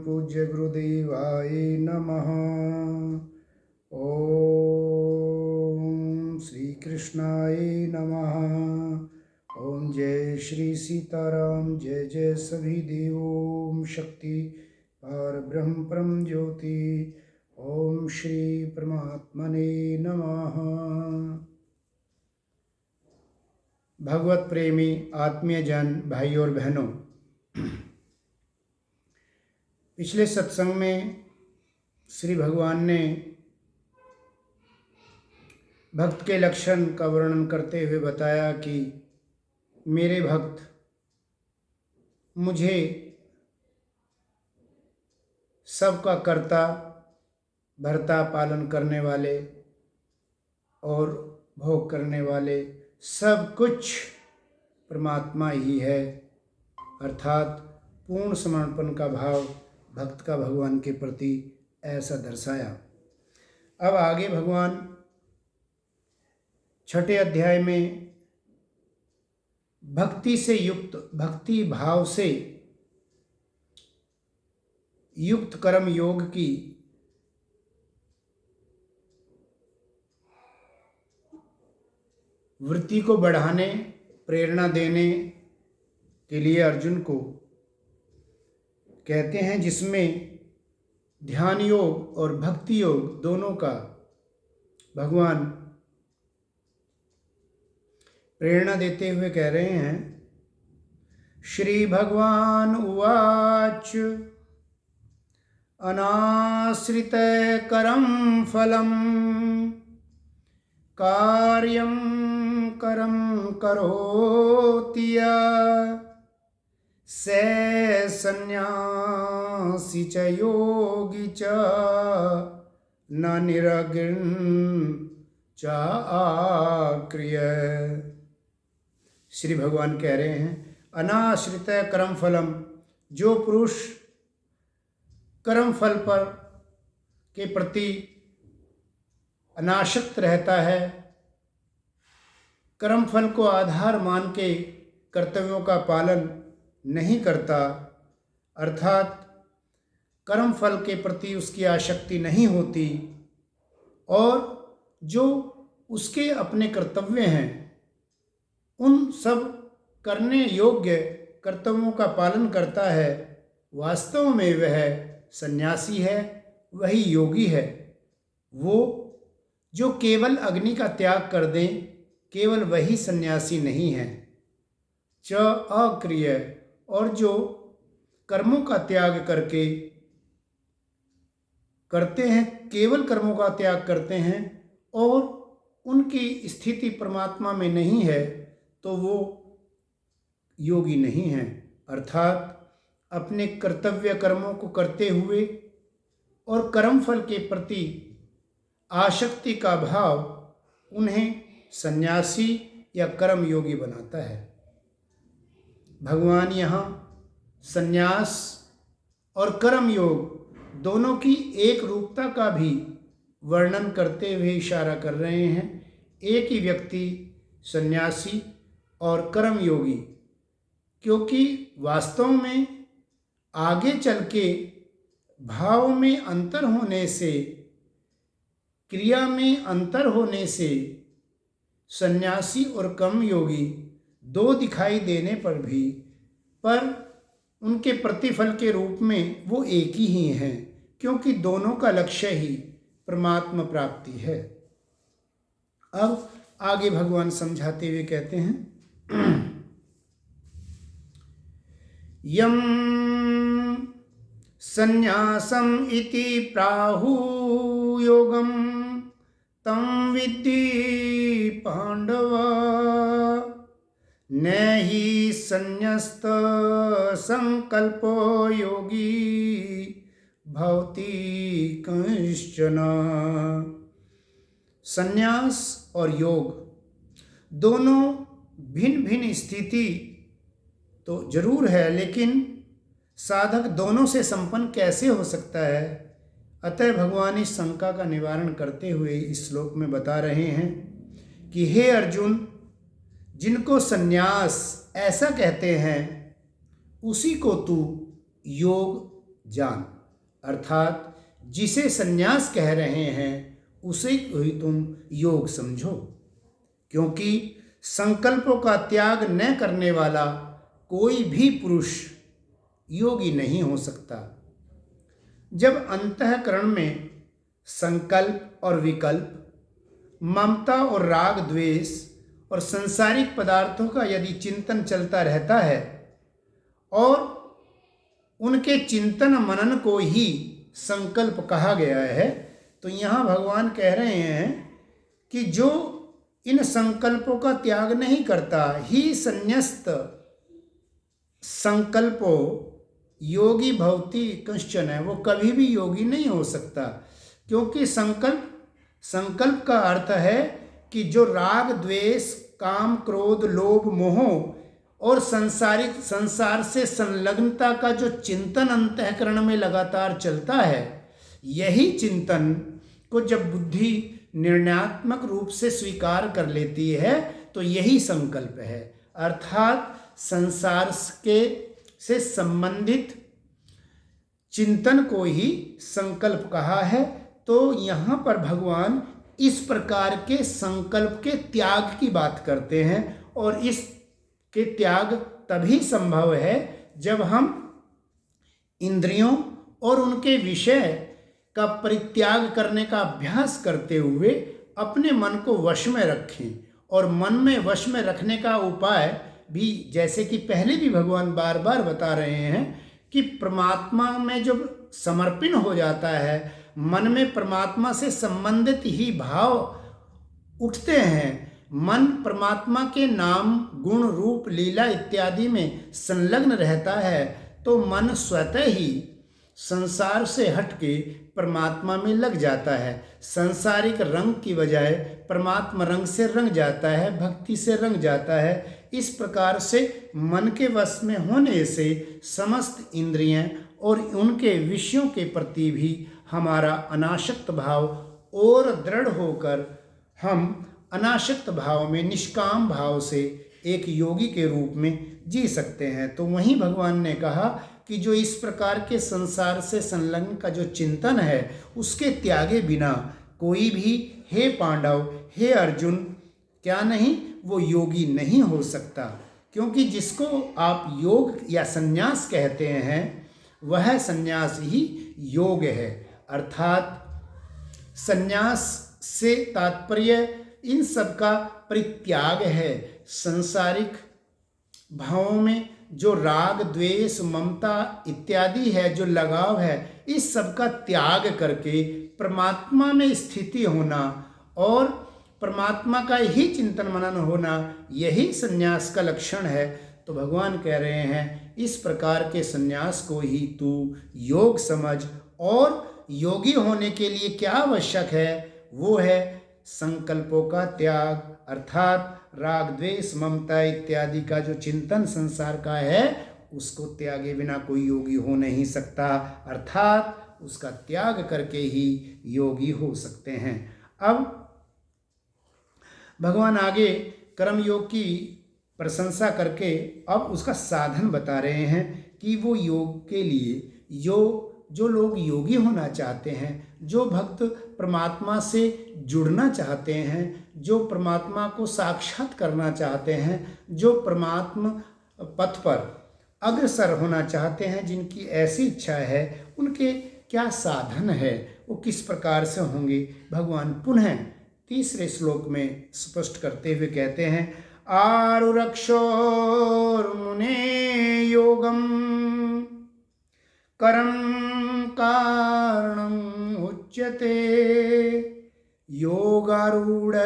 पूज्य गुरुदेवाय नमः। ओम श्री कृष्णाय नमः। ओम जय श्री सीताराम। जय जय सभी देवों शक्ति और ब्रह्म परम ज्योति। ओम श्री परमात्मने नमः। भगवत प्रेमी आत्मीय जन भाई और बहनों, पिछले सत्संग में श्री भगवान ने भक्त के लक्षण का वर्णन करते हुए बताया कि मेरे भक्त मुझे सबका कर्ता भर्ता पालन करने वाले और भोग करने वाले सब कुछ परमात्मा ही है, अर्थात पूर्ण समर्पण का भाव भक्त का भगवान के प्रति ऐसा दर्शाया। अब आगे भगवान छठे अध्याय में भक्ति से युक्त, भक्ति भाव से युक्त कर्म योग की वृत्ति को बढ़ाने, प्रेरणा देने के लिए अर्जुन को कहते हैं, जिसमें ध्यान योग और भक्ति योग दोनों का भगवान प्रेरणा देते हुए कह रहे हैं। श्री भगवान उवाच अनाश्रित करम फलम कार्यं करम करोति से सन्यासी च योगी च न निरग्न च आक्रिय। श्री भगवान कह रहे हैं, अनाश्रित कर्म फलम, जो पुरुष कर्म फल पर के प्रति अनासक्त रहता है, कर्म फल को आधार मान के कर्तव्यों का पालन नहीं करता, अर्थात कर्म फल के प्रति उसकी आसक्ति नहीं होती और जो उसके अपने कर्तव्य हैं उन सब करने योग्य कर्तव्यों का पालन करता है, वास्तव में वह सन्यासी है, वही योगी है। वो जो केवल अग्नि का त्याग कर दें, केवल वही सन्यासी नहीं है। च अक्रिय, और जो कर्मों का त्याग करके करते हैं, केवल कर्मों का त्याग करते हैं और उनकी स्थिति परमात्मा में नहीं है, तो वो योगी नहीं है। अर्थात अपने कर्तव्य कर्मों को करते हुए और कर्म फल के प्रति आसक्ति का भाव उन्हें सन्यासी या कर्म योगी बनाता है। भगवान यहाँ सन्यास और कर्म योग दोनों की एक रूपता का भी वर्णन करते हुए इशारा कर रहे हैं। एक ही व्यक्ति सन्यासी और कर्म योगी, क्योंकि वास्तव में आगे चल के भाव में अंतर होने से, क्रिया में अंतर होने से सन्यासी और कर्म योगी दो दिखाई देने पर उनके प्रतिफल के रूप में वो एक ही हैं, क्योंकि दोनों का लक्ष्य ही परमात्मा प्राप्ति है। अब आगे भगवान समझाते हुए कहते हैं, यम संन्यासम इति प्राहु योगम तम विद्धि पांडव न हि संन्यस्त संकल्पो योगी भवति कश्चन। संन्यास और योग दोनों भिन्न भिन्न स्थिति तो जरूर है, लेकिन साधक दोनों से संपन्न कैसे हो सकता है। अतः भगवान इस शंका का निवारण करते हुए इस श्लोक में बता रहे हैं कि हे अर्जुन, जिनको संन्यास ऐसा कहते हैं उसी को तू योग जान, अर्थात जिसे संन्यास कह रहे हैं उसे ही तुम योग समझो, क्योंकि संकल्पों का त्याग न करने वाला कोई भी पुरुष योगी नहीं हो सकता। जब अंतःकरण में संकल्प और विकल्प, ममता और राग द्वेष और सांसारिक पदार्थों का यदि चिंतन चलता रहता है और उनके चिंतन मनन को ही संकल्प कहा गया है, तो यहाँ भगवान कह रहे हैं कि जो इन संकल्पों का त्याग नहीं करता ही संन्यस्त संकल्पो योगी भवति कश्चन है, वो कभी भी योगी नहीं हो सकता। क्योंकि संकल्प का अर्थ है कि जो राग द्वेष काम क्रोध लोभ मोह और संसार से संलग्नता का जो चिंतन अंतःकरण में लगातार चलता है, यही चिंतन को जब बुद्धि निर्णयात्मक रूप से स्वीकार कर लेती है तो यही संकल्प है। अर्थात संसार से संबंधित चिंतन को ही संकल्प कहा है। तो यहाँ पर भगवान इस प्रकार के संकल्प के त्याग की बात करते हैं, और इसके त्याग तभी संभव है जब हम इंद्रियों और उनके विषय का परित्याग करने का अभ्यास करते हुए अपने मन को वश में रखें। और मन में वश में रखने का उपाय भी, जैसे कि पहले भी भगवान बार बार बता रहे हैं, कि परमात्मा में जब समर्पण हो जाता है, मन में परमात्मा से संबंधित ही भाव उठते हैं, मन परमात्मा के नाम गुण रूप लीला इत्यादि में संलग्न रहता है, तो मन स्वतः ही संसार से हटके परमात्मा में लग जाता है। सांसारिक रंग की बजाय परमात्मा रंग से रंग जाता है, भक्ति से रंग जाता है। इस प्रकार से मन के वश में होने से समस्त इंद्रियां और उनके विषयों के प्रति भी हमारा अनासक्त भाव और दृढ़ होकर हम अनासक्त भाव में निष्काम भाव से एक योगी के रूप में जी सकते हैं। तो वहीं भगवान ने कहा कि जो इस प्रकार के संसार से संलग्न का जो चिंतन है उसके त्यागे बिना कोई भी, हे पांडव, हे अर्जुन, क्या नहीं, वो योगी नहीं हो सकता। क्योंकि जिसको आप योग या संन्यास कहते हैं वह संन्यास ही योग है। अर्थात संन्यास से तात्पर्य इन सब का परित्याग है। सांसारिक भावों में जो राग द्वेष ममता इत्यादि है, जो लगाव है, इस सब का त्याग करके परमात्मा में स्थिति होना और परमात्मा का ही चिंतन मनन होना, यही संन्यास का लक्षण है। तो भगवान कह रहे हैं इस प्रकार के संन्यास को ही तू योग समझ, और योगी होने के लिए क्या आवश्यक है, वो है संकल्पों का त्याग, अर्थात राग द्वेष ममता इत्यादि का जो चिंतन संसार का है उसको त्यागे बिना कोई योगी हो नहीं सकता। अर्थात उसका त्याग करके ही योगी हो सकते हैं। अब भगवान आगे कर्म योग की प्रशंसा करके अब उसका साधन बता रहे हैं कि वो योग के लिए जो लोग योगी होना चाहते हैं, जो भक्त परमात्मा से जुड़ना चाहते हैं, जो परमात्मा को साक्षात करना चाहते हैं, जो परमात्मा पथ पर अग्रसर होना चाहते हैं, जिनकी ऐसी इच्छा है, उनके क्या साधन है, वो किस प्रकार से होंगे, भगवान पुनः तीसरे श्लोक में स्पष्ट करते हुए कहते हैं, आरुरक्षोर्मुने योगम करम कारणम उच्यते योगारूढ़स्य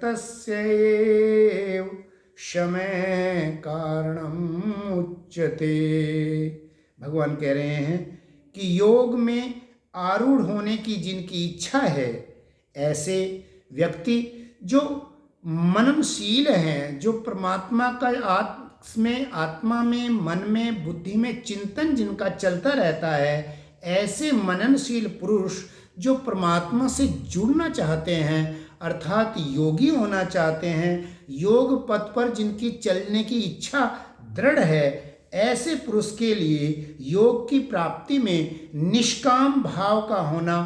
तस्यैव शमः कारणम उच्यते। भगवान कह रहे हैं कि योग में आरूढ़ होने की जिनकी इच्छा है, ऐसे व्यक्ति जो मननशील हैं, जो परमात्मा का आत्मा में मन में बुद्धि में चिंतन जिनका चलता रहता है, ऐसे मननशील पुरुष जो परमात्मा से जुड़ना चाहते हैं, अर्थात योगी होना चाहते हैं, योग पथ पर जिनकी चलने की इच्छा दृढ़ है, ऐसे पुरुष के लिए योग की प्राप्ति में निष्काम भाव का होना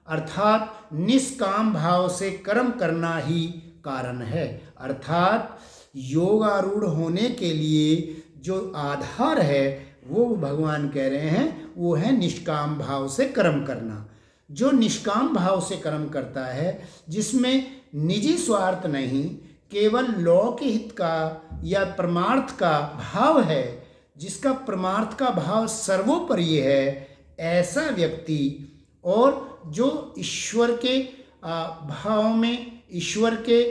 अर्थात निष्काम भाव से कर्म करना ही कारण है। अर्थात योगारूढ़ होने के लिए जो आधार है वो भगवान कह रहे हैं वो है निष्काम भाव से कर्म करना। जो निष्काम भाव से कर्म करता है, जिसमें निजी स्वार्थ नहीं, केवल लौकिक हित का या परमार्थ का भाव है, जिसका परमार्थ का भाव सर्वोपरि है, ऐसा व्यक्ति और जो ईश्वर के भाव में, ईश्वर के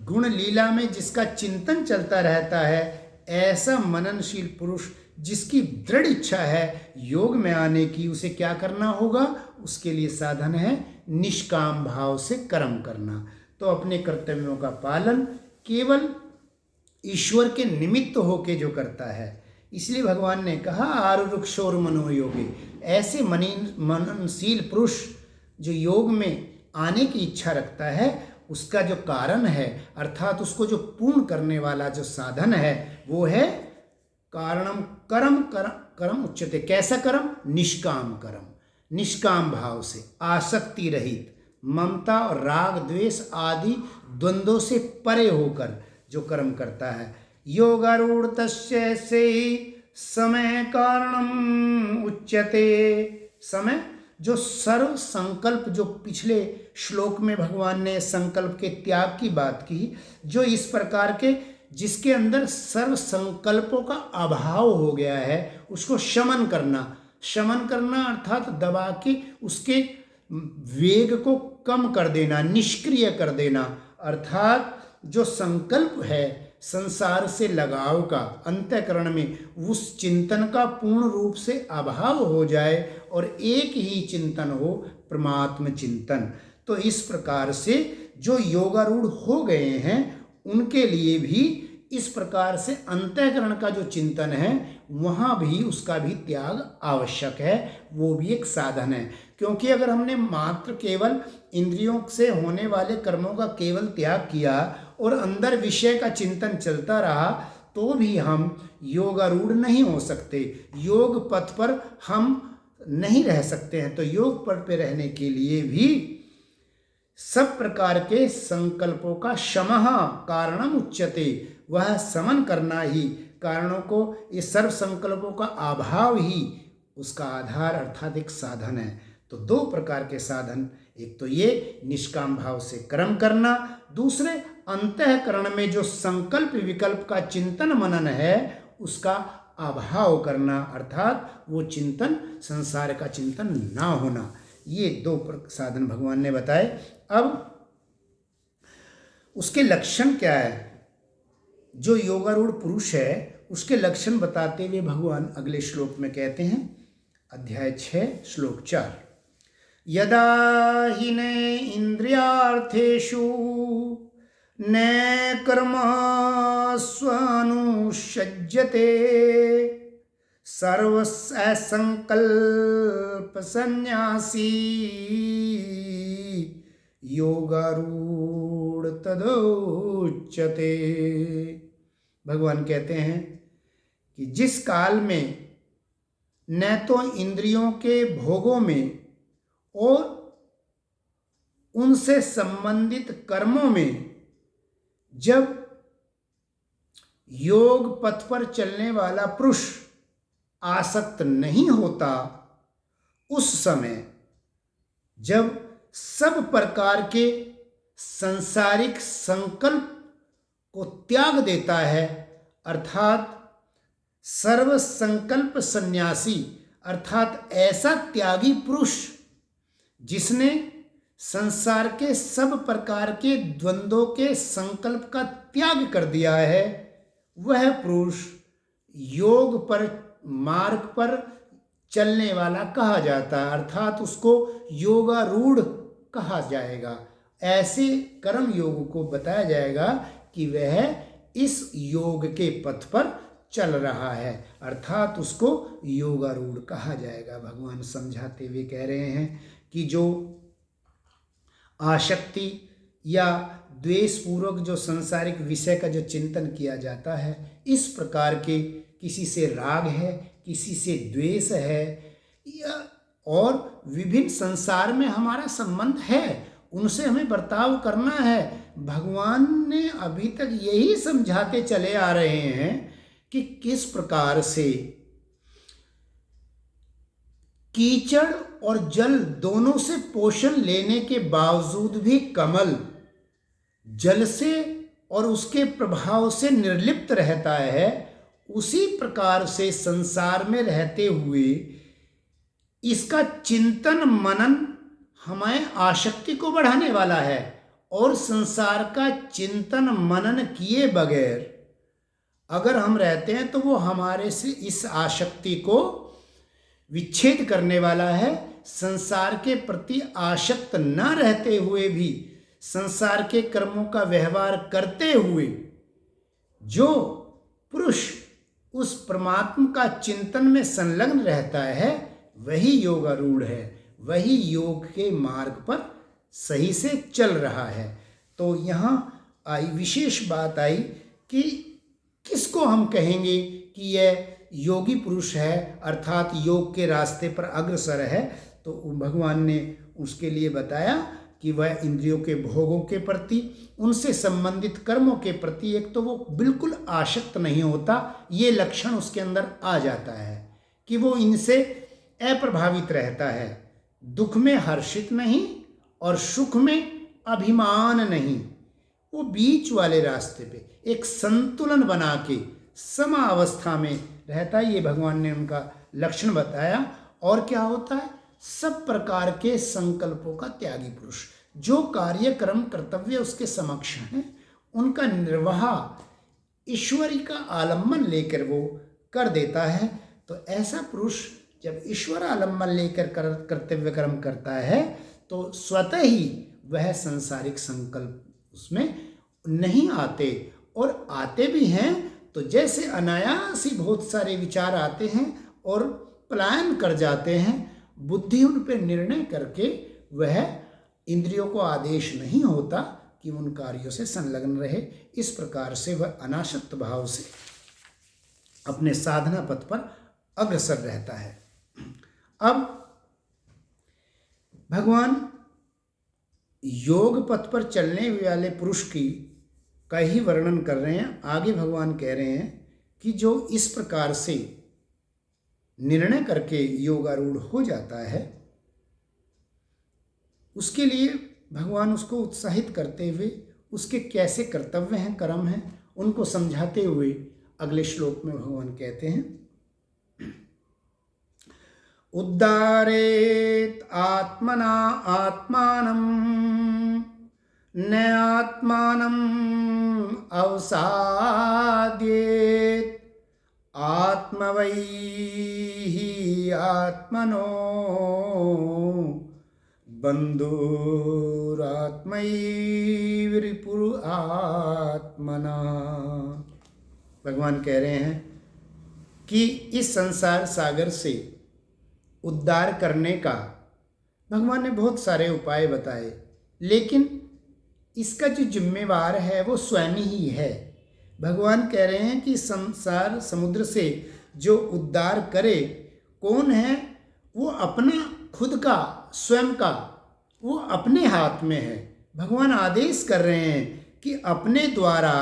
गुण लीला में जिसका चिंतन चलता रहता है, ऐसा मननशील पुरुष जिसकी दृढ़ इच्छा है योग में आने की, उसे क्या करना होगा? उसके लिए साधन है निष्काम भाव से कर्म करना। तो अपने कर्तव्यों का पालन केवल ईश्वर के निमित्त होके जो करता है, इसलिए भगवान ने कहा आरुरुक्षोर मनोयोगी। ऐसे मननशील पुरुष जो योग में आने की इच्छा रखता है, उसका जो कारण है अर्थात उसको जो पूर्ण करने वाला जो साधन है वो है कारणम कर्म उच्यते। कैसा कर्म? निष्काम कर्म, निष्काम भाव से, आसक्ति रहित, ममता और राग द्वेष आदि द्वंद्वों से परे होकर जो कर्म करता है। योगारूढ़ तस्य से समय कारणम उच्यते। समय जो सर्व संकल्प, जो पिछले श्लोक में भगवान ने संकल्प के त्याग की बात की, जो इस प्रकार के जिसके अंदर सर्व संकल्पों का अभाव हो गया है, उसको शमन करना। शमन करना अर्थात दबा के उसके वेग को कम कर देना, निष्क्रिय कर देना। अर्थात जो संकल्प है संसार से लगाव का, अंतःकरण में उस चिंतन का पूर्ण रूप से अभाव हो जाए और एक ही चिंतन हो, परमात्म चिंतन। तो इस प्रकार से जो योगारूढ़ हो गए हैं उनके लिए भी इस प्रकार से अंतःकरण का जो चिंतन है वहाँ भी उसका भी त्याग आवश्यक है, वो भी एक साधन है। क्योंकि अगर हमने मात्र केवल इंद्रियों से होने वाले कर्मों का केवल त्याग किया और अंदर विषय का चिंतन चलता रहा तो भी हम योगारूढ़ नहीं हो सकते, योग पथ पर हम नहीं रह सकते हैं। तो योग पथ पे रहने के लिए भी सब प्रकार के संकल्पों का शमः कारणम उच्यते, वह समन करना ही, कारणों को, ये सर्व संकल्पों का अभाव ही उसका आधार अर्थात एक साधन है। तो दो प्रकार के साधन, एक तो ये निष्काम भाव से कर्म करना, दूसरे अंतःकरण में जो संकल्प विकल्प का चिंतन मनन है उसका अभाव करना, अर्थात वो चिंतन, संसार का चिंतन ना होना। ये दो साधन भगवान ने बताए। अब उसके लक्षण क्या है? जो योगारूढ़ पुरुष है उसके लक्षण बताते हुए भगवान अगले श्लोक में कहते हैं, अध्याय 6 श्लोक 4, यदा हि न इंद्रियार्थेषु न कर्मस्वनुषज्यते सर्वसंकल्प सन्यासी योगारूढ़ तदोच्यते। भगवान कहते हैं कि जिस काल में न तो इंद्रियों के भोगों में और उनसे संबंधित कर्मों में जब योग पथ पर चलने वाला पुरुष आसक्त नहीं होता, उस समय जब सब प्रकार के सांसारिक संकल्प को त्याग देता है, अर्थात सर्व संकल्प सन्यासी, अर्थात ऐसा त्यागी पुरुष जिसने संसार के सब प्रकार के द्वंद्वों के संकल्प का त्याग कर दिया है, वह पुरुष योग पर, मार्ग पर चलने वाला कहा जाता है, अर्थात उसको योगारूढ़ कहा जाएगा। ऐसे कर्म योग को बताया जाएगा कि वह इस योग के पथ पर चल रहा है, अर्थात उसको योगारूढ़ कहा जाएगा। भगवान समझाते हुए कह रहे हैं कि जो आसक्ति या द्वेष पूर्वक जो संसारिक विषय का जो चिंतन किया जाता है, इस प्रकार के किसी से राग है, किसी से द्वेष है, या और विभिन्न संसार में हमारा संबंध है, उनसे हमें बर्ताव करना है। भगवान ने अभी तक यही समझाते चले आ रहे हैं कि किस प्रकार से कीचड़ और जल दोनों से पोषण लेने के बावजूद भी कमल जल से और उसके प्रभाव से निर्लिप्त रहता है, उसी प्रकार से संसार में रहते हुए इसका चिंतन मनन हमें आसक्ति को बढ़ाने वाला है, और संसार का चिंतन मनन किए बगैर अगर हम रहते हैं तो वो हमारे से इस आसक्ति को विच्छेद करने वाला है। संसार के प्रति आसक्त न रहते हुए भी संसार के कर्मों का व्यवहार करते हुए जो पुरुष उस परमात्मा का चिंतन में संलग्न रहता है, वही योगारूढ़ है, वही योग के मार्ग पर सही से चल रहा है। तो यहाँ आई विशेष बात आई कि किसको हम कहेंगे कि यह योगी पुरुष है, अर्थात योग के रास्ते पर अग्रसर है। तो भगवान ने उसके लिए बताया कि वह इंद्रियों के भोगों के प्रति, उनसे संबंधित कर्मों के प्रति एक तो वो बिल्कुल आसक्त नहीं होता, ये लक्षण उसके अंदर आ जाता है कि वो इनसे अप्रभावित रहता है, दुख में हर्षित नहीं और सुख में अभिमान नहीं, वो बीच वाले रास्ते पे एक संतुलन बना के समावस्था में रहता है। ये भगवान ने उनका लक्षण बताया। और क्या होता है? सब प्रकार के संकल्पों का त्यागी पुरुष, जो कार्यक्रम कर्तव्य उसके समक्ष हैं उनका निर्वाह ईश्वरी का आलम्बन लेकर वो कर देता है। तो ऐसा पुरुष जब ईश्वर आलम्बन लेकर कर्तव्य कर्म करता है तो स्वतः ही वह सांसारिक संकल्प उसमें नहीं आते, और आते भी हैं तो जैसे अनायास ही बहुत सारे विचार आते हैं और पलायन कर जाते हैं। बुद्धि उन पर निर्णय करके वह इंद्रियों को आदेश नहीं होता कि उन कार्यों से संलग्न रहे। इस प्रकार से वह अनासक्त भाव से अपने साधना पथ पर अग्रसर रहता है। अब भगवान योग पथ पर चलने वाले पुरुष का ही वर्णन कर रहे हैं। आगे भगवान कह रहे हैं कि जो इस प्रकार से निर्णय करके योगारूढ़ हो जाता है, उसके लिए भगवान उसको उत्साहित करते हुए उसके कैसे कर्तव्य हैं, कर्म हैं, उनको समझाते हुए अगले श्लोक में भगवान कहते हैं, उद्धारेत आत्मना आत्मानं न आत्मानं अवसादेत आत्मवैहि आत्मनो बंधुरात्मैव आत्मना। भगवान कह रहे हैं कि इस संसार सागर से उद्धार करने का भगवान ने बहुत सारे उपाय बताए, लेकिन इसका जो जिम्मेवार है वो स्वयं ही है। भगवान कह रहे हैं कि संसार समुद्र से जो उद्धार करे कौन है? वो अपना खुद का, स्वयं का, वो अपने हाथ में है। भगवान आदेश कर रहे हैं कि अपने द्वारा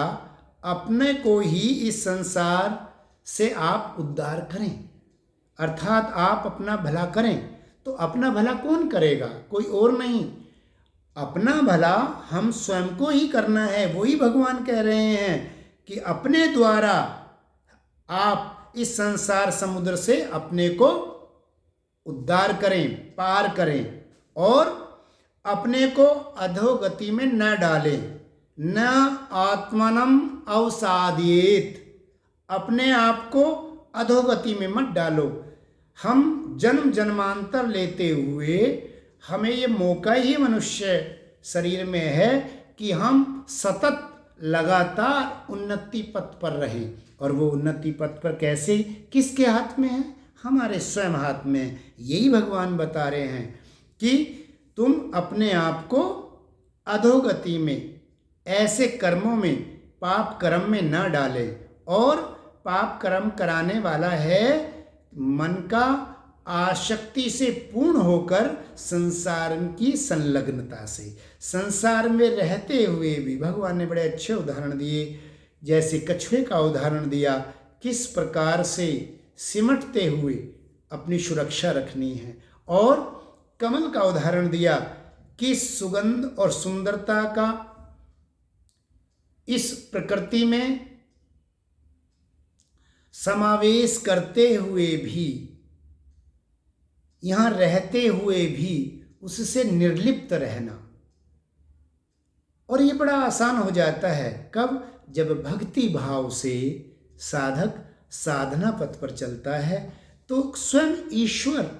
अपने को ही इस संसार से आप उद्धार करें, अर्थात आप अपना भला करें। तो अपना भला कौन करेगा? कोई और नहीं। अपना भला हम स्वयं को ही करना है। वही भगवान कह रहे हैं कि अपने द्वारा आप इस संसार समुद्र से अपने को उद्धार करें, पार करें, और अपने को अधोगति में न डालें। न आत्मनम अवसादेत, अपने आप को अधोगति में मत डालो। हम जन्म जन्मांतर लेते हुए हमें ये मौका ही मनुष्य शरीर में है कि हम सतत लगातार उन्नति पथ पर रहें। और वो उन्नति पथ पर कैसे, किसके हाथ में है? हमारे स्वयं हाथ में। यही भगवान बता रहे हैं कि तुम अपने आप को अधोगति में, ऐसे कर्मों में, पाप कर्म में न डाले, और पाप कर्म कराने वाला है मन का आसक्ति से पूर्ण होकर संसार की संलग्नता से। संसार में रहते हुए भी भगवान ने बड़े अच्छे उदाहरण दिए, जैसे कछुए का उदाहरण दिया, किस प्रकार से सिमटते हुए अपनी सुरक्षा रखनी है, और कमल का उदाहरण दिया कि सुगंध और सुंदरता का इस प्रकृति में समावेश करते हुए भी, यहाँ रहते हुए भी उससे निर्लिप्त रहना। और ये बड़ा आसान हो जाता है कब? जब भक्ति भाव से साधक साधना पथ पर चलता है तो स्वयं ईश्वर,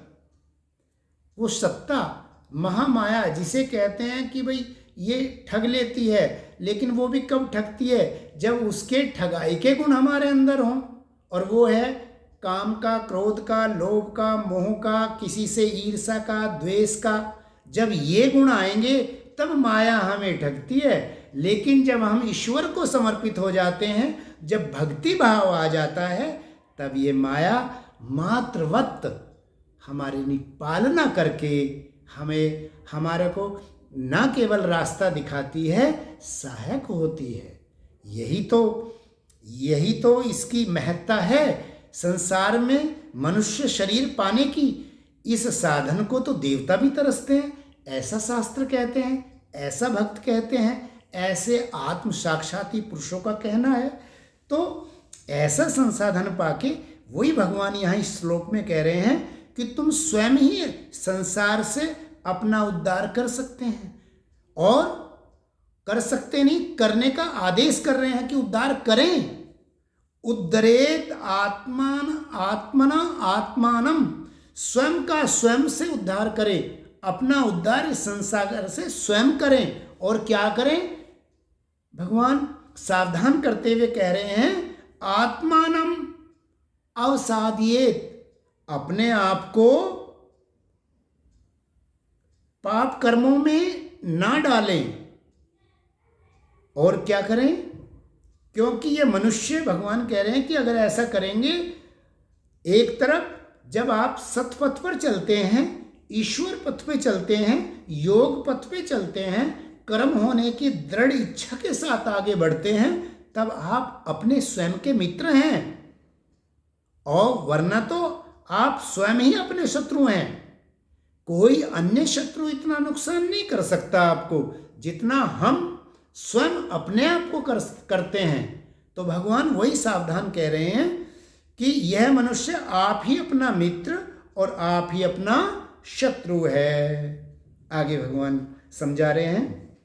वो सत्ता, महामाया जिसे कहते हैं कि भाई ये ठग लेती है, लेकिन वो भी कब ठगती है? जब उसके ठगाई के गुण हमारे अंदर हों, और वो है काम का, क्रोध का, लोभ का, मोह का, किसी से ईर्ष्या का, द्वेष का। जब ये गुण आएंगे तब माया हमें ठगती है। लेकिन जब हम ईश्वर को समर्पित हो जाते हैं, जब भक्ति भाव आ जाता है, तब ये माया मात्रवत हमारी पालना करके हमें, हमारे को न केवल रास्ता दिखाती है, सहायक होती है। यही तो इसकी महत्ता है संसार में मनुष्य शरीर पाने की। इस साधन को तो देवता भी तरसते हैं, ऐसा शास्त्र कहते हैं, ऐसा भक्त कहते हैं, ऐसे आत्म साक्षाती पुरुषों का कहना है। तो ऐसा संसाधन पाके वही भगवान यहाँ इस श्लोक में कह रहे हैं कि तुम स्वयं ही संसार से अपना उद्धार कर सकते हैं, और कर सकते नहीं, करने का आदेश कर रहे हैं कि उद्धार करें। उद्धरेत आत्मना आत्मानम, स्वयं का स्वयं से उद्धार करें, अपना उद्धार इस संसार से स्वयं करें। और क्या करें? भगवान सावधान करते हुए कह रहे हैं, आत्मानम अवसादियेत, अपने आप को पाप कर्मों में ना डालें। और क्या करें? क्योंकि ये मनुष्य, भगवान कह रहे हैं कि अगर ऐसा करेंगे, एक तरफ जब आप सतपथ पर चलते हैं, ईश्वर पथ पे चलते हैं, योग पथ पे चलते हैं, कर्म होने की दृढ़ इच्छा के साथ आगे बढ़ते हैं, तब आप अपने स्वयं के मित्र हैं। और वरना तो आप स्वयं ही अपने शत्रु हैं। कोई अन्य शत्रु इतना नुकसान नहीं कर सकता आपको जितना हम स्वयं अपने आप को करते हैं। तो भगवान वही सावधान कह रहे हैं कि यह मनुष्य आप ही अपना मित्र और आप ही अपना शत्रु है। आगे भगवान समझा रहे हैं।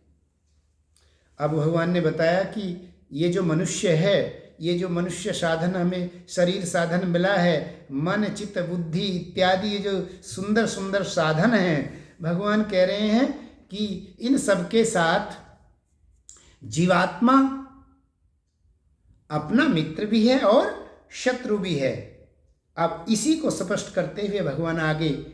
अब भगवान ने बताया कि ये जो मनुष्य है, ये जो मनुष्य साधन, हमें शरीर साधन मिला है, मन चित्त बुद्धि इत्यादि ये जो सुंदर सुंदर साधन हैं, भगवान कह रहे हैं कि इन सब के साथ जीवात्मा अपना मित्र भी है और शत्रु भी है। अब इसी को स्पष्ट करते हुए भगवान आगे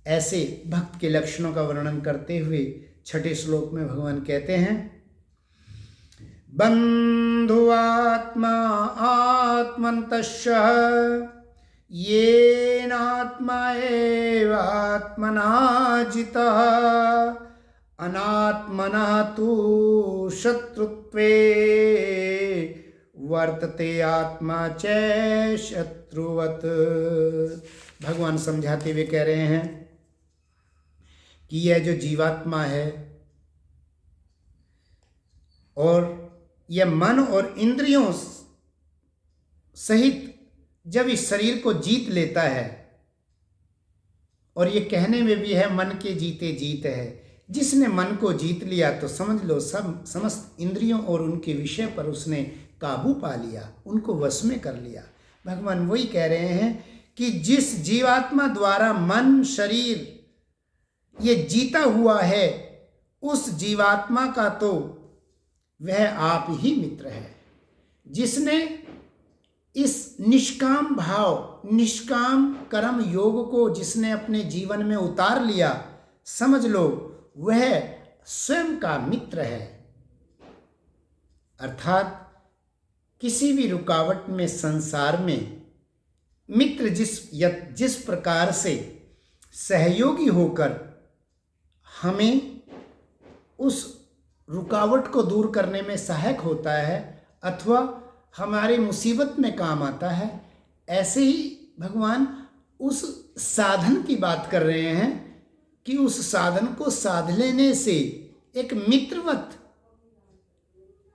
ऐसे भक्त के लक्षणों का वर्णन करते हुए 6ठे श्लोक में भगवान कहते हैं, बंधुआत्मा आत्मन्तस्य येनात्मा एवात्मना जितः अनात्मनः तु शत्रुत्वे वर्तते आत्मा च शत्रुवत्। भगवान समझाते हुए कह रहे हैं कि यह जो जीवात्मा है और यह मन और इंद्रियों सहित जब इस शरीर को जीत लेता है, और ये कहने में भी है मन के जीते जीत है, जिसने मन को जीत लिया तो समझ लो सब समस्त इंद्रियों और उनके विषय पर उसने काबू पा लिया, उनको वश में कर लिया। भगवान वही कह रहे हैं कि जिस जीवात्मा द्वारा मन शरीर ये जीता हुआ है, उस जीवात्मा का तो वह आप ही मित्र है। जिसने इस निष्काम भाव, निष्काम कर्म योग को जिसने अपने जीवन में उतार लिया, समझ लो वह स्वयं का मित्र है। अर्थात किसी भी रुकावट में संसार में मित्र जिस प्रकार से सहयोगी होकर हमें उस रुकावट को दूर करने में सहायक होता है अथवा हमारे मुसीबत में काम आता है, ऐसे ही भगवान उस साधन की बात कर रहे हैं कि उस साधन को साध लेने से एक मित्रवत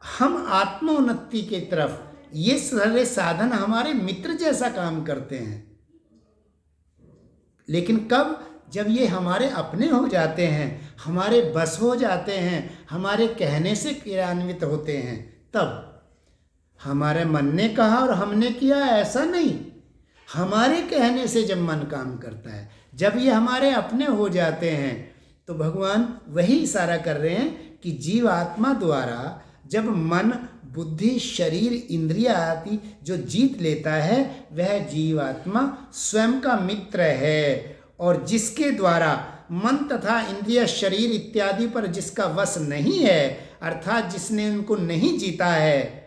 हम आत्मोन्नति की तरफ, ये सारे साधन हमारे मित्र जैसा काम करते हैं। लेकिन कब? जब ये हमारे अपने हो जाते हैं, हमारे बस हो जाते हैं, हमारे कहने से क्रियान्वित होते हैं, तब। हमारे मन ने कहा और हमने किया, ऐसा नहीं। हमारे कहने से जब मन काम करता है, जब ये हमारे अपने हो जाते हैं, तो भगवान वही इशारा कर रहे हैं कि जीवात्मा द्वारा जब मन, बुद्धि, शरीर, इंद्रिया आदि जो जीत लेता है, वह जीवात्मा स्वयं का मित्र है। और जिसके द्वारा मन तथा इंद्रिय, शरीर इत्यादि पर जिसका वश नहीं है, अर्थात जिसने उनको नहीं जीता है,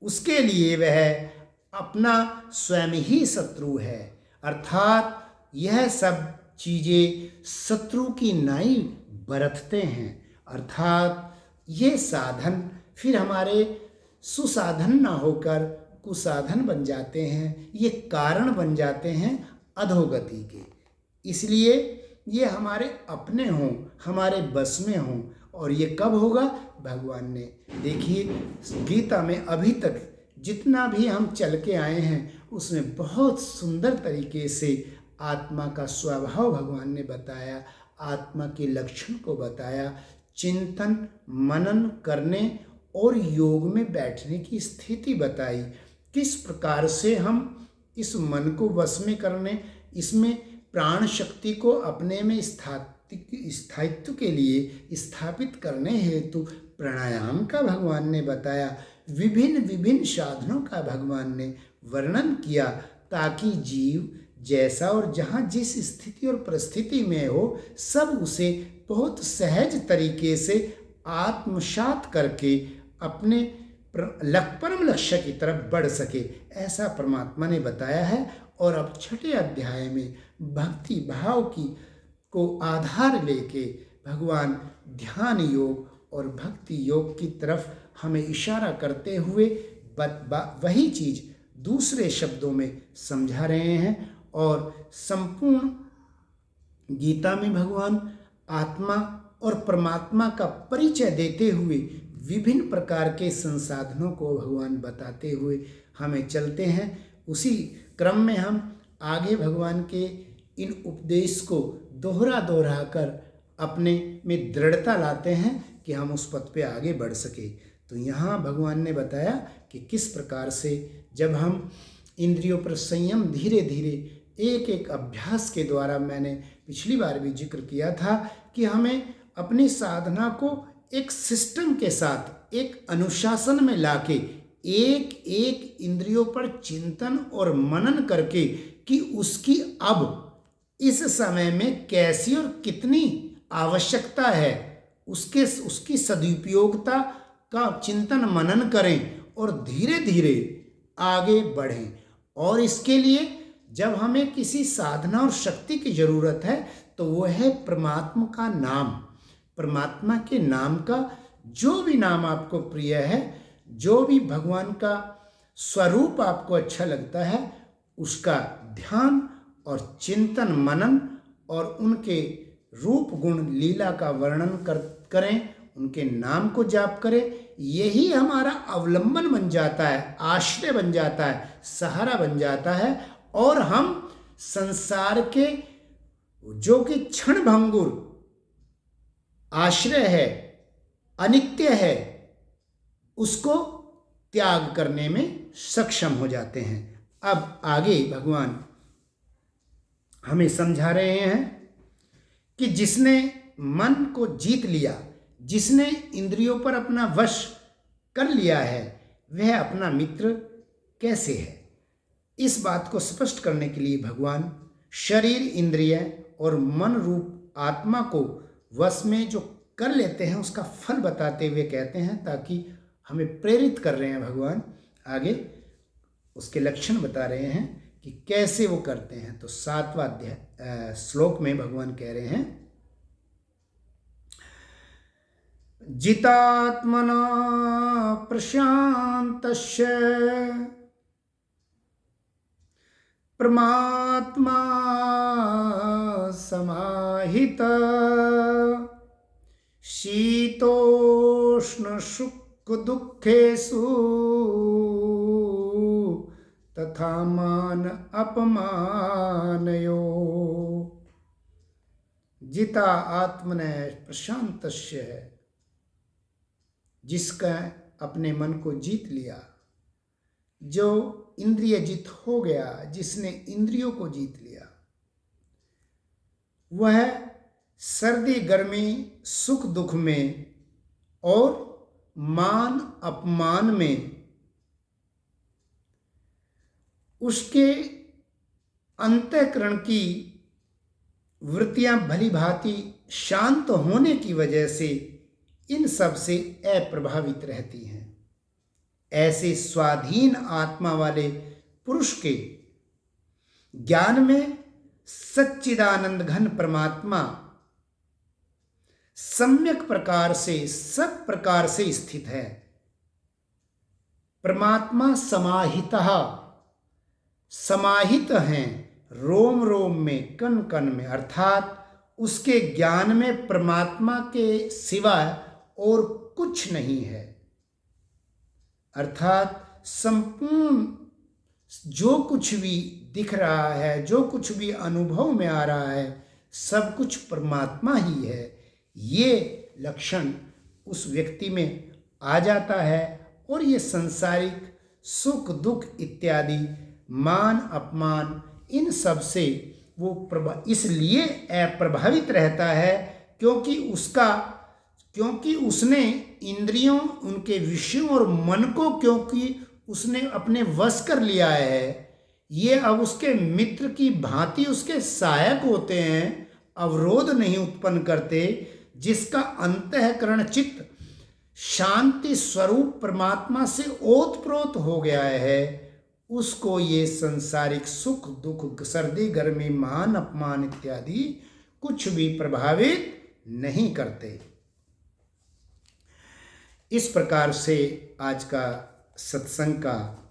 उसके लिए वह अपना स्वयं ही शत्रु है। अर्थात यह सब चीज़ें शत्रु की नाई बरतते हैं। अर्थात ये साधन फिर हमारे सुसाधन ना होकर कुसाधन बन जाते हैं, ये कारण बन जाते हैं अधोगति के। इसलिए ये हमारे अपने हों, हमारे बस में हों। और ये कब होगा? भगवान ने, देखिए गीता में अभी तक जितना भी हम चल के आए हैं, उसमें बहुत सुंदर तरीके से आत्मा का स्वभाव भगवान ने बताया, आत्मा के लक्षण को बताया, चिंतन मनन करने और योग में बैठने की स्थिति बताई, किस प्रकार से हम इस मन को वश में करने, इसमें प्राण शक्ति को अपने में स्थायित्व के लिए स्थापित करने हेतु प्राणायाम का भगवान ने बताया, विभिन्न विभिन्न साधनों का भगवान ने वर्णन किया, ताकि जीव जैसा और जहाँ जिस स्थिति और परिस्थिति में हो, सब उसे बहुत सहज तरीके से आत्मसात करके अपने परम लक्ष्य की तरफ बढ़ सके, ऐसा परमात्मा ने बताया है। और अब छठे अध्याय में भक्ति भाव को आधार लेके भगवान ध्यान योग और भक्ति योग की तरफ हमें इशारा करते हुए वही चीज़ दूसरे शब्दों में समझा रहे हैं। और संपूर्ण गीता में भगवान आत्मा और परमात्मा का परिचय देते हुए विभिन्न प्रकार के संसाधनों को भगवान बताते हुए हमें चलते हैं। उसी क्रम में हम आगे भगवान के इन उपदेश को दोहरा कर अपने में दृढ़ता लाते हैं कि हम उस पथ पे आगे बढ़ सके। तो यहाँ भगवान ने बताया कि किस प्रकार से जब हम इंद्रियों पर संयम धीरे धीरे एक एक अभ्यास के द्वारा, मैंने पिछली बार भी जिक्र किया था कि हमें अपनी साधना को एक सिस्टम के साथ, एक अनुशासन में लाके एक एक इंद्रियों पर चिंतन और मनन करके कि उसकी अब इस समय में कैसी और कितनी आवश्यकता है, उसकी सदुपयोगिता का चिंतन मनन करें और धीरे धीरे आगे बढ़ें। और इसके लिए जब हमें किसी साधना और शक्ति की ज़रूरत है, तो वो है परमात्मा का नाम। परमात्मा के नाम का जो भी नाम आपको प्रिय है, जो भी भगवान का स्वरूप आपको अच्छा लगता है, उसका ध्यान और चिंतन मनन और उनके रूप गुण लीला का वर्णन करें, उनके नाम को जाप करें। यही हमारा अवलंबन बन जाता है, आश्रय बन जाता है, सहारा बन जाता है। और हम संसार के जो कि क्षण भंगुर आश्रय है, अनित्य है, उसको त्याग करने में सक्षम हो जाते हैं। अब आगे भगवान हमें समझा रहे हैं कि जिसने मन को जीत लिया, जिसने इंद्रियों पर अपना वश कर लिया है, वह अपना मित्र कैसे है। इस बात को स्पष्ट करने के लिए भगवान शरीर, इंद्रिय और मन रूप आत्मा को वश में जो कर लेते हैं, उसका फल बताते हुए कहते हैं, ताकि हमें प्रेरित कर रहे हैं भगवान। आगे उसके लक्षण बता रहे हैं कि कैसे वो करते हैं। तो 7वां श्लोक में भगवान कह रहे हैं, जितात्मना प्रशान्तस्य परमात्मा समाहित शीतोष्ण सुख दुखेषु तथा मान अपमानयो। जिता आत्मने प्रशान्तस्य है, जिसका अपने मन को जीत लिया, जो इंद्रिय जित हो गया, जिसने इंद्रियों को जीत लिया, वह सर्दी गर्मी सुख दुख में और मान अपमान में उसके अंतःकरण की वृत्तियां भली भांति शांत होने की वजह से इन सब से अप्रभावित रहती हैं। ऐसे स्वाधीन आत्मा वाले पुरुष के ज्ञान में सच्चिदानंद घन परमात्मा सम्यक प्रकार से सब प्रकार से स्थित है। परमात्मा समाहित हैं रोम रोम में, कण कण में, अर्थात उसके ज्ञान में परमात्मा के सिवा और कुछ नहीं है। अर्थात संपूर्ण जो कुछ भी दिख रहा है, जो कुछ भी अनुभव में आ रहा है, सब कुछ परमात्मा ही है। ये लक्षण उस व्यक्ति में आ जाता है और ये सांसारिक सुख दुख इत्यादि मान अपमान इन सब से वो इसलिए अप्रभावित रहता है क्योंकि उसने इंद्रियों, उनके विषयों और मन को क्योंकि उसने अपने वश कर लिया है। ये अब उसके मित्र की भांति उसके सहायक होते हैं, अवरोध नहीं उत्पन्न करते। जिसका अंतःकरण चित्त शांति स्वरूप परमात्मा से ओतप्रोत हो गया है, उसको ये संसारिक सुख दुख सर्दी गर्मी मान अपमान इत्यादि कुछ भी प्रभावित नहीं करते। इस प्रकार से आज का सत्संग का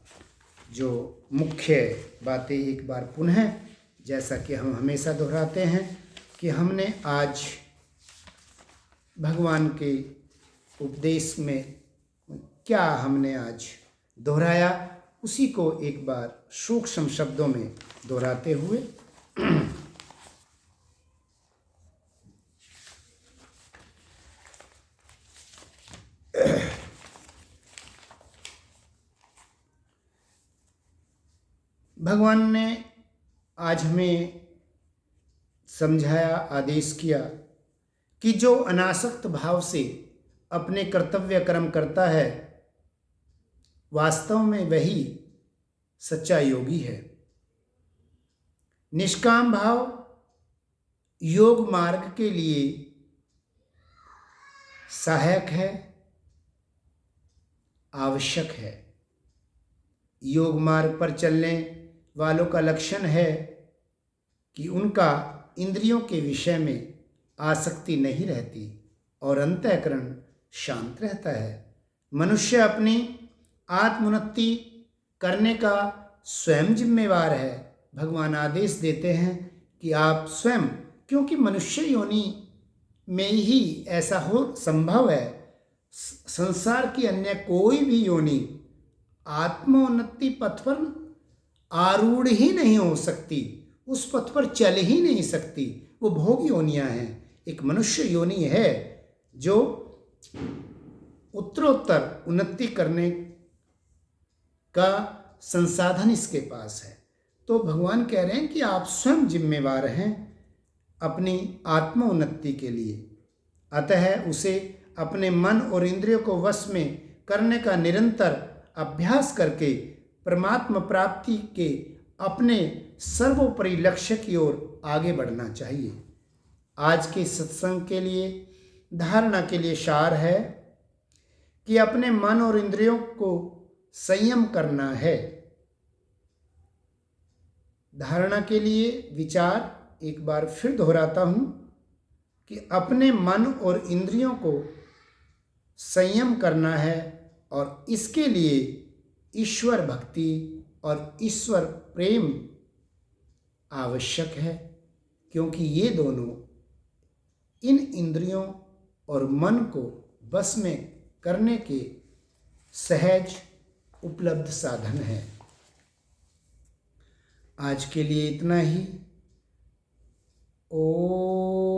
जो मुख्य बातें एक बार पुनः, जैसा कि हम हमेशा दोहराते हैं कि हमने आज भगवान के उपदेश में क्या हमने आज दोहराया, उसी को एक बार सूक्ष्म शब्दों में दोहराते हुए भगवान ने आज हमें समझाया, आदेश किया कि जो अनासक्त भाव से अपने कर्तव्य कर्म करता है, वास्तव में वही सच्चा योगी है। निष्काम भाव योग मार्ग के लिए सहायक है, आवश्यक है। योग मार्ग पर चलने वालों का लक्षण है कि उनका इंद्रियों के विषय में आसक्ति नहीं रहती और अंतःकरण शांत रहता है। मनुष्य अपनी आत्मोन्नति करने का स्वयं जिम्मेवार है। भगवान आदेश देते हैं कि आप स्वयं, क्योंकि मनुष्य योनि में ही ऐसा हो संभव है, संसार की अन्य कोई भी योनि आत्मोन्नति पथ पर आरूढ़ ही नहीं हो सकती, उस पथ पर चल ही नहीं सकती। वो भोग योनियां हैं। एक मनुष्य योनि है जो उत्तरोत्तर उन्नति करने का संसाधन इसके पास है। तो भगवान कह रहे हैं कि आप स्वयं जिम्मेवार हैं अपनी आत्मोन्नति के लिए। अतः उसे अपने मन और इंद्रियों को वश में करने का निरंतर अभ्यास करके परमात्मा प्राप्ति के अपने सर्वोपरि लक्ष्य की ओर आगे बढ़ना चाहिए। आज के सत्संग के लिए धारणा के लिए सार है कि अपने मन और इंद्रियों को संयम करना है। धारणा के लिए विचार एक बार फिर दोहराता हूं कि अपने मन और इंद्रियों को संयम करना है और इसके लिए ईश्वर भक्ति और ईश्वर प्रेम आवश्यक है, क्योंकि ये दोनों इन इंद्रियों और मन को बस में करने के सहज उपलब्ध साधन हैं। आज के लिए इतना ही। ओम